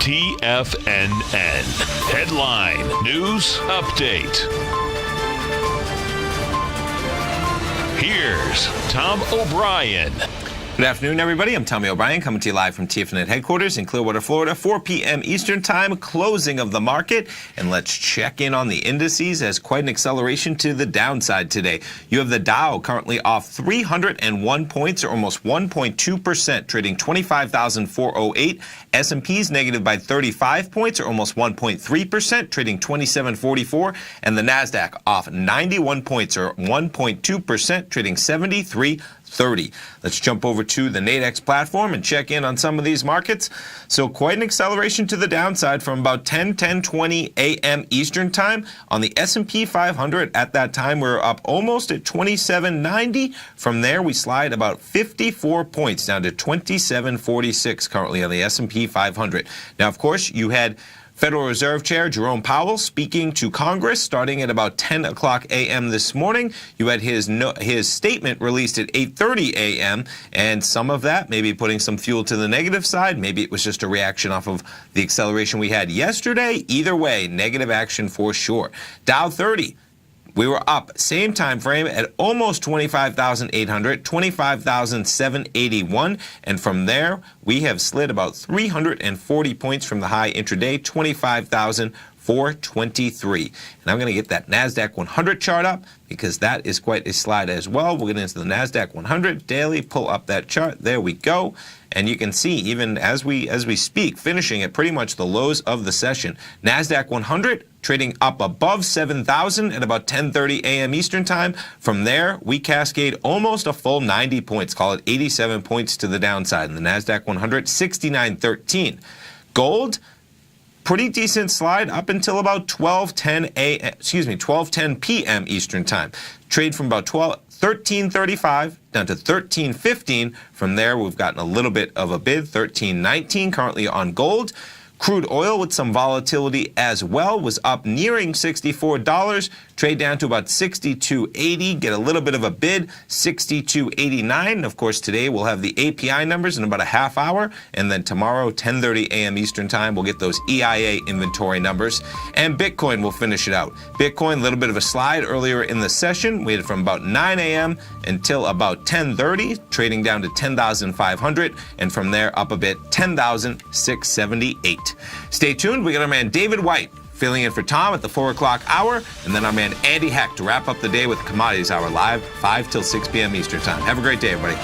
TFNN. Headline News Update. Here's Tom O'Brien. Good afternoon, everybody. I'm Tommy O'Brien, coming to you live from TFNN headquarters in Clearwater, Florida, 4 p.m. Eastern Time, closing of the market. And let's check in on the indices as quite an acceleration to the downside today. You have the Dow currently off 301 points, or almost 1.2%, trading 25,408. S&P's negative by 35 points, or almost 1.3%, trading 2744. And the Nasdaq off 91 points, or 1.2%, trading 73.30. Let's jump over to the Nadex platform and check in on some of these markets. So quite an acceleration to the downside from about 10:20 a.m. Eastern Time. On the S&P 500 at that time, we were up almost at 2790. From there, we slide about 54 points down to 2746 currently on the S&P 500. Now, of course, you had Federal Reserve Chair Jerome Powell speaking to Congress starting at about 10 o'clock a.m. this morning. You had his statement released at 8:30 a.m., and some of that maybe putting some fuel to the negative side. Maybe it was just a reaction off of the acceleration we had yesterday. Either way, negative action for sure. Dow 30. We were up, same time frame, at almost 25,800, 25,781, and from there, we have slid about 340 points from the high intraday, 25,423. And I'm going to get that NASDAQ 100 chart up because that is quite a slide as well. We'll get into the NASDAQ 100 daily, pull up that chart. There we go. And you can see, even as we speak, finishing at pretty much the lows of the session. NASDAQ 100 trading up above 7,000 at about 10:30 a.m. Eastern Time. From there, we cascade almost a full 90 points, call it 87 points to the downside. And the NASDAQ 100, 69.13. Gold, pretty decent slide up until about 12:10 p.m. Eastern Time. Trade from about 13.35 down to 13.15. From there, we've gotten a little bit of a bid, 13.19 currently on gold. Crude oil with some volatility as well was up nearing $64. Trade down to about 62.80. Get a little bit of a bid, 62.89. Of course, today we'll have the API numbers in about a half hour. And then tomorrow, 10:30 a.m. Eastern Time, we'll get those EIA inventory numbers. And Bitcoin will finish it out. Bitcoin, a little bit of a slide earlier in the session. We had from about 9 a.m. until about 10:30, trading down to 10,500. And from there, up a bit, 10,678. Stay tuned. We got our man David White filling in for Tom at the 4 o'clock hour, and then our man Andy Heck to wrap up the day with Commodities Hour live 5 till 6 p.m. Eastern Time. Have a great day, everybody.